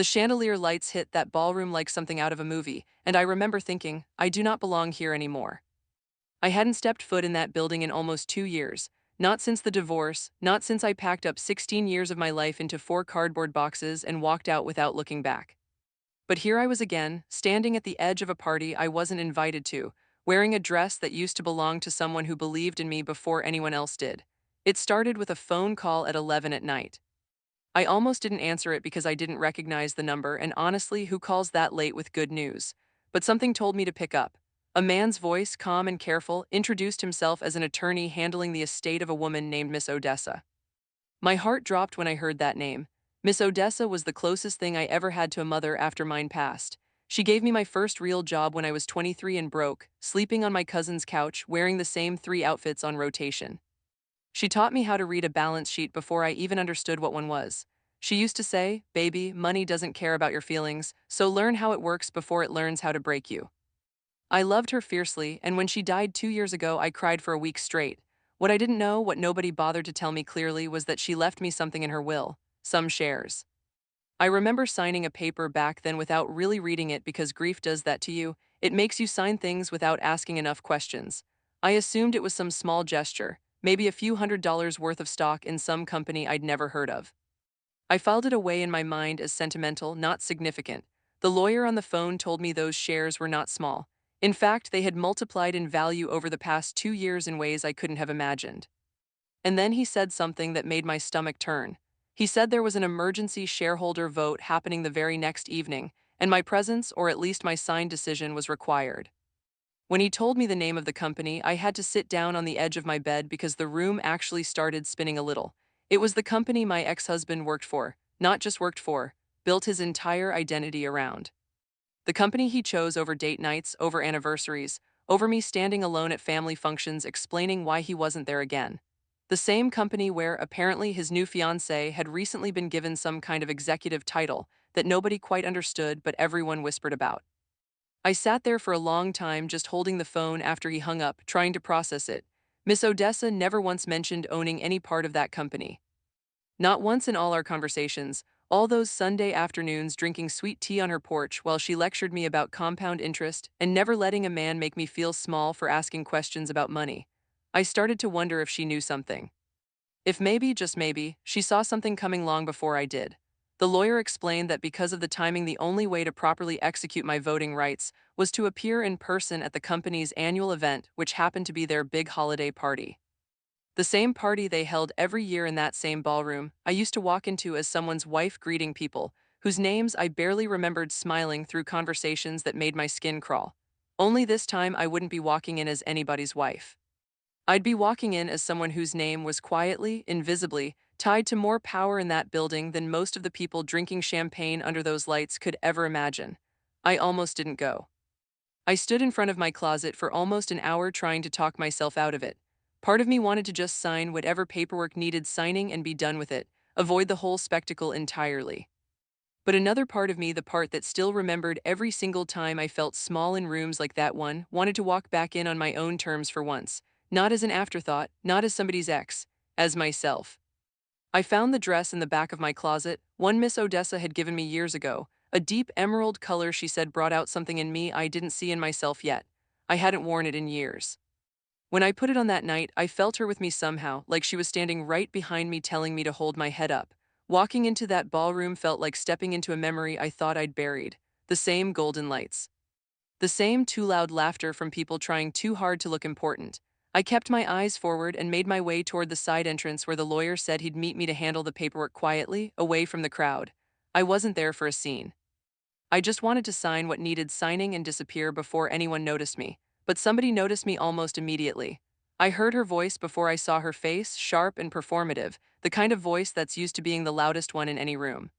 The chandelier lights hit that ballroom like something out of a movie, and I remember thinking, I do not belong here anymore. I hadn't stepped foot in that building in almost 2 years, not since the divorce, not since I packed up 16 years of my life into 4 cardboard boxes and walked out without looking back. But here I was again, standing at the edge of a party I wasn't invited to, wearing a dress that used to belong to someone who believed in me before anyone else did. It started with a phone call at 11 at night. I almost didn't answer it because I didn't recognize the number, and honestly, who calls that late with good news? But something told me to pick up. A man's voice, calm and careful, introduced himself as an attorney handling the estate of a woman named Miss Odessa. My heart dropped when I heard that name. Miss Odessa was the closest thing I ever had to a mother after mine passed. She gave me my first real job when I was 23 and broke, sleeping on my cousin's couch, wearing the same 3 outfits on rotation. She taught me how to read a balance sheet before I even understood what one was. She used to say, "Baby, money doesn't care about your feelings, so learn how it works before it learns how to break you." I loved her fiercely, and when she died 2 years ago, I cried for a week straight. What I didn't know, what nobody bothered to tell me clearly, was that she left me something in her will, some shares. I remember signing a paper back then without really reading it because grief does that to you. It makes you sign things without asking enough questions. I assumed it was some small gesture, maybe a few $100s worth of stock in some company I'd never heard of. I filed it away in my mind as sentimental, not significant. The lawyer on the phone told me those shares were not small. In fact, they had multiplied in value over the past 2 years in ways I couldn't have imagined. And then he said something that made my stomach turn. He said there was an emergency shareholder vote happening the very next evening, and my presence, or at least my signed decision, was required. When he told me the name of the company, I had to sit down on the edge of my bed because the room actually started spinning a little. It was the company my ex-husband worked for, not just worked for, built his entire identity around. The company he chose over date nights, over anniversaries, over me standing alone at family functions explaining why he wasn't there again. The same company where apparently his new fiancée had recently been given some kind of executive title that nobody quite understood but everyone whispered about. I sat there for a long time just holding the phone after he hung up, trying to process it. Miss Odessa never once mentioned owning any part of that company. Not once in all our conversations, all those Sunday afternoons drinking sweet tea on her porch while she lectured me about compound interest and never letting a man make me feel small for asking questions about money. I started to wonder if she knew something. If maybe, just maybe, she saw something coming long before I did. The lawyer explained that because of the timing, the only way to properly execute my voting rights was to appear in person at the company's annual event, which happened to be their big holiday party. The same party they held every year in that same ballroom I used to walk into as someone's wife, greeting people whose names I barely remembered, smiling through conversations that made my skin crawl. Only this time I wouldn't be walking in as anybody's wife. I'd be walking in as someone whose name was quietly, invisibly, tied to more power in that building than most of the people drinking champagne under those lights could ever imagine. I almost didn't go. I stood in front of my closet for almost an hour trying to talk myself out of it. Part of me wanted to just sign whatever paperwork needed signing and be done with it, avoid the whole spectacle entirely. But another part of me, the part that still remembered every single time I felt small in rooms like that one, wanted to walk back in on my own terms for once, not as an afterthought, not as somebody's ex, as myself. I found the dress in the back of my closet, one Miss Odessa had given me years ago, a deep emerald color she said brought out something in me I didn't see in myself yet. I hadn't worn it in years. When I put it on that night, I felt her with me somehow, like she was standing right behind me telling me to hold my head up. Walking into that ballroom felt like stepping into a memory I thought I'd buried. The same golden lights. The same too loud laughter from people trying too hard to look important. I kept my eyes forward and made my way toward the side entrance where the lawyer said he'd meet me to handle the paperwork quietly, away from the crowd. I wasn't there for a scene. I just wanted to sign what needed signing and disappear before anyone noticed me. But somebody noticed me almost immediately. I heard her voice before I saw her face, sharp and performative, the kind of voice that's used to being the loudest one in any room.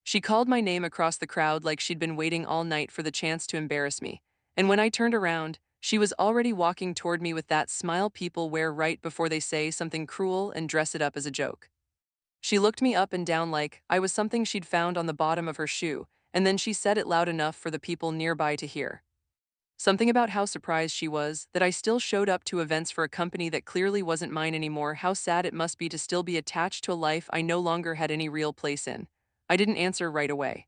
She called my name across the crowd like she'd been waiting all night for the chance to embarrass me. And when I turned around, she was already walking toward me with that smile people wear right before they say something cruel and dress it up as a joke. She looked me up and down like I was something she'd found on the bottom of her shoe, and then she said it loud enough for the people nearby to hear. Something about how surprised she was that I still showed up to events for a company that clearly wasn't mine anymore, how sad it must be to still be attached to a life I no longer had any real place in. I didn't answer right away.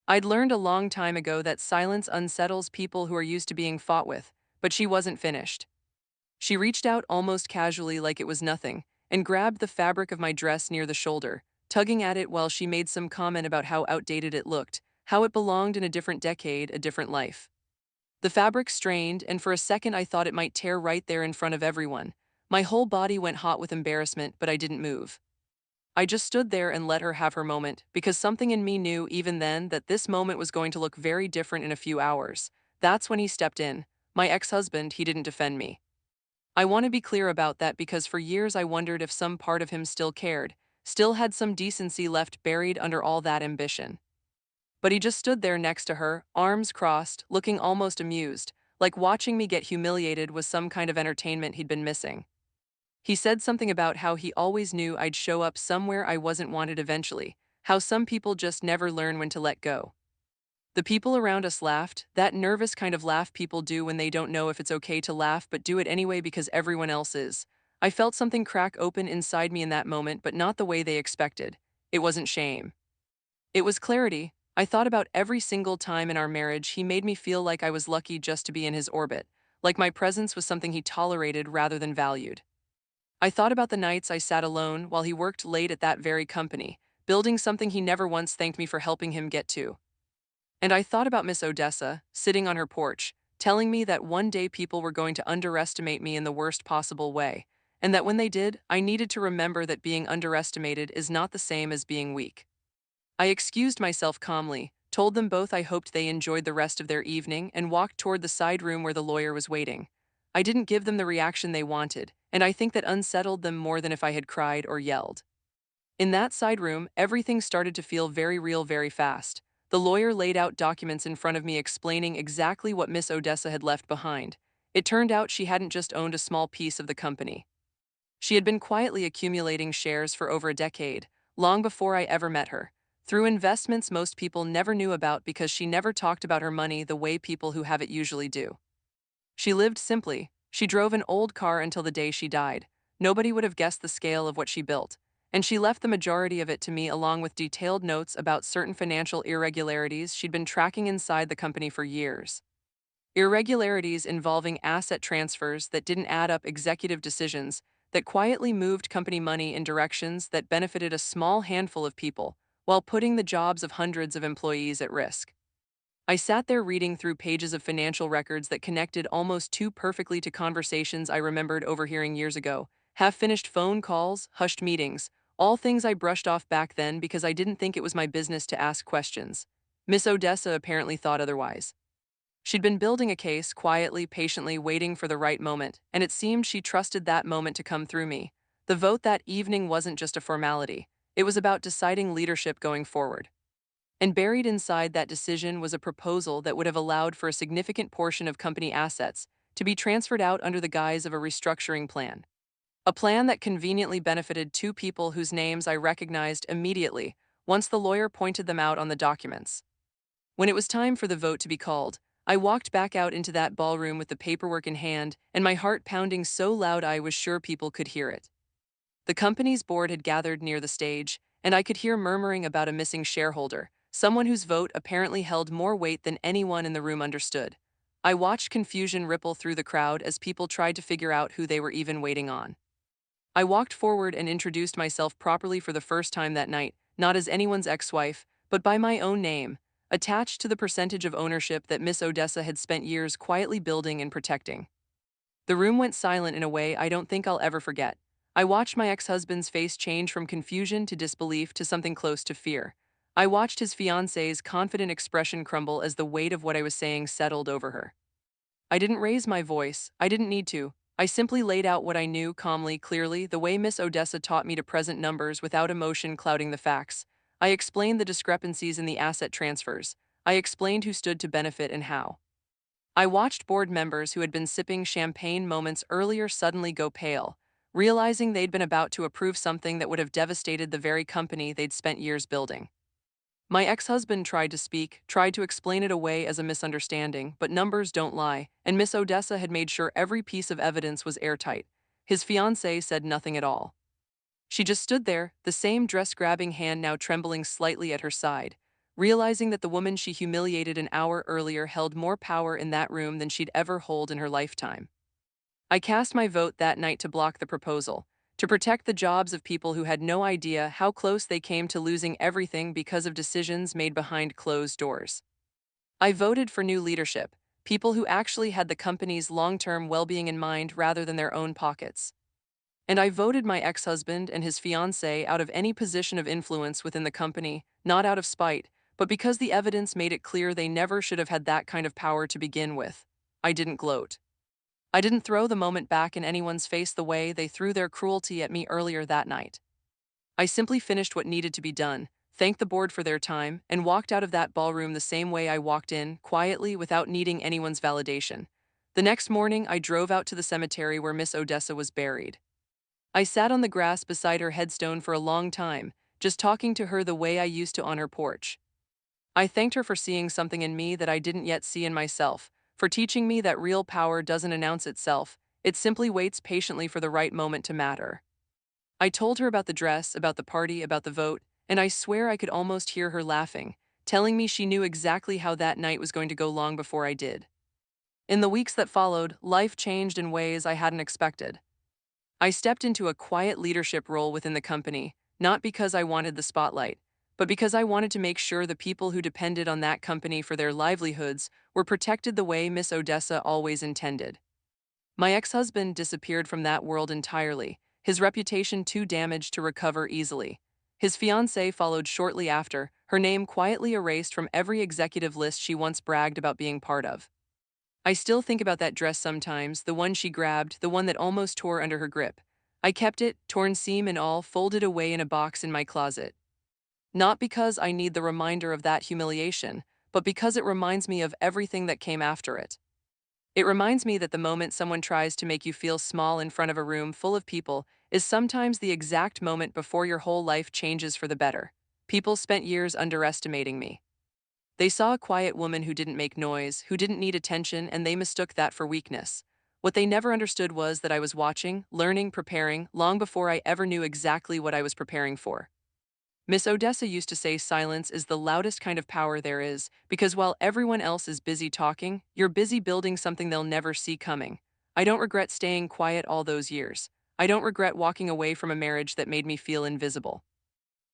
I'd learned a long time ago that silence unsettles people who are used to being fought with, but she wasn't finished. She reached out almost casually like it was nothing, and grabbed the fabric of my dress near the shoulder, tugging at it while she made some comment about how outdated it looked, how it belonged in a different decade, a different life. The fabric strained, and for a second I thought it might tear right there in front of everyone. My whole body went hot with embarrassment, but I didn't move. I just stood there and let her have her moment, because something in me knew even then that this moment was going to look very different in a few hours. That's when he stepped in. My ex-husband, he didn't defend me. I want to be clear about that because for years I wondered if some part of him still cared, still had some decency left buried under all that ambition. But he just stood there next to her, arms crossed, looking almost amused, like watching me get humiliated was some kind of entertainment he'd been missing. He said something about how he always knew I'd show up somewhere I wasn't wanted eventually, how some people just never learn when to let go. The people around us laughed, that nervous kind of laugh people do when they don't know if it's okay to laugh but do it anyway because everyone else is. I felt something crack open inside me in that moment, but not the way they expected. It wasn't shame. It was clarity. I thought about every single time in our marriage he made me feel like I was lucky just to be in his orbit, like my presence was something he tolerated rather than valued. I thought about the nights I sat alone while he worked late at that very company, building something he never once thanked me for helping him get to. And I thought about Miss Odessa, sitting on her porch, telling me that one day people were going to underestimate me in the worst possible way, and that when they did, I needed to remember that being underestimated is not the same as being weak. I excused myself calmly, told them both I hoped they enjoyed the rest of their evening, and walked toward the side room where the lawyer was waiting. I didn't give them the reaction they wanted, and I think that unsettled them more than if I had cried or yelled. In that side room, everything started to feel very real very fast. The lawyer laid out documents in front of me explaining exactly what Miss Odessa had left behind. It turned out she hadn't just owned a small piece of the company. She had been quietly accumulating shares for over a decade, long before I ever met her, through investments most people never knew about because she never talked about her money the way people who have it usually do. She lived simply. She drove an old car until the day she died. Nobody would have guessed the scale of what she built, and she left the majority of it to me along with detailed notes about certain financial irregularities she'd been tracking inside the company for years. Irregularities involving asset transfers that didn't add up, executive decisions that quietly moved company money in directions that benefited a small handful of people while putting the jobs of hundreds of employees at risk. I sat there reading through pages of financial records that connected almost too perfectly to conversations I remembered overhearing years ago, half-finished phone calls, hushed meetings, all things I brushed off back then because I didn't think it was my business to ask questions. Miss Odessa apparently thought otherwise. She'd been building a case, quietly, patiently, waiting for the right moment, and it seemed she trusted that moment to come through me. The vote that evening wasn't just a formality. It was about deciding leadership going forward. And buried inside that decision was a proposal that would have allowed for a significant portion of company assets to be transferred out under the guise of a restructuring plan. A plan that conveniently benefited two people whose names I recognized immediately once the lawyer pointed them out on the documents. When it was time for the vote to be called, I walked back out into that ballroom with the paperwork in hand and my heart pounding so loud I was sure people could hear it. The company's board had gathered near the stage, and I could hear murmuring about a missing shareholder, someone whose vote apparently held more weight than anyone in the room understood. I watched confusion ripple through the crowd as people tried to figure out who they were even waiting on. I walked forward and introduced myself properly for the first time that night, not as anyone's ex-wife, but by my own name, attached to the percentage of ownership that Miss Odessa had spent years quietly building and protecting. The room went silent in a way I don't think I'll ever forget. I watched my ex-husband's face change from confusion to disbelief to something close to fear. I watched his fiancée's confident expression crumble as the weight of what I was saying settled over her. I didn't raise my voice. I didn't need to. I simply laid out what I knew calmly, clearly, the way Miss Odessa taught me to present numbers without emotion clouding the facts. I explained the discrepancies in the asset transfers. I explained who stood to benefit and how. I watched board members who had been sipping champagne moments earlier suddenly go pale, realizing they'd been about to approve something that would have devastated the very company they'd spent years building. My ex-husband tried to speak, tried to explain it away as a misunderstanding, but numbers don't lie, and Miss Odessa had made sure every piece of evidence was airtight. His fiancée said nothing at all. She just stood there, the same dress-grabbing hand now trembling slightly at her side, realizing that the woman she humiliated an hour earlier held more power in that room than she'd ever hold in her lifetime. I cast my vote that night to block the proposal, to protect the jobs of people who had no idea how close they came to losing everything because of decisions made behind closed doors. I voted for new leadership, people who actually had the company's long-term well-being in mind rather than their own pockets. And I voted my ex-husband and his fiancée out of any position of influence within the company, not out of spite, but because the evidence made it clear they never should have had that kind of power to begin with. I didn't gloat. I didn't throw the moment back in anyone's face the way they threw their cruelty at me earlier that night. I simply finished what needed to be done, thanked the board for their time, and walked out of that ballroom the same way I walked in, quietly, without needing anyone's validation. The next morning, I drove out to the cemetery where Miss Odessa was buried. I sat on the grass beside her headstone for a long time, just talking to her the way I used to on her porch. I thanked her for seeing something in me that I didn't yet see in myself, for teaching me that real power doesn't announce itself, it simply waits patiently for the right moment to matter. I told her about the dress, about the party, about the vote, and I swear I could almost hear her laughing, telling me she knew exactly how that night was going to go long before I did. In the weeks that followed, life changed in ways I hadn't expected. I stepped into a quiet leadership role within the company, not because I wanted the spotlight, but because I wanted to make sure the people who depended on that company for their livelihoods were protected the way Miss Odessa always intended. My ex-husband disappeared from that world entirely, his reputation too damaged to recover easily. His fiancée followed shortly after, her name quietly erased from every executive list she once bragged about being part of. I still think about that dress sometimes, the one she grabbed, the one that almost tore under her grip. I kept it, torn seam and all, folded away in a box in my closet. Not because I need the reminder of that humiliation, but because it reminds me of everything that came after it. It reminds me that the moment someone tries to make you feel small in front of a room full of people is sometimes the exact moment before your whole life changes for the better. People spent years underestimating me. They saw a quiet woman who didn't make noise, who didn't need attention, and they mistook that for weakness. What they never understood was that I was watching, learning, preparing, long before I ever knew exactly what I was preparing for. Miss Odessa used to say silence is the loudest kind of power there is, because while everyone else is busy talking, you're busy building something they'll never see coming. I don't regret staying quiet all those years. I don't regret walking away from a marriage that made me feel invisible.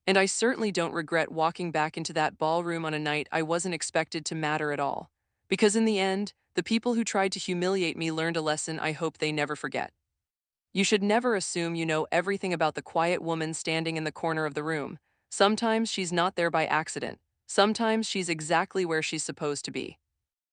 And I certainly don't regret walking back into that ballroom on a night I wasn't expected to matter at all. Because in the end, the people who tried to humiliate me learned a lesson I hope they never forget. You should never assume you know everything about the quiet woman standing in the corner of the room. Sometimes she's not there by accident. Sometimes she's exactly where she's supposed to be.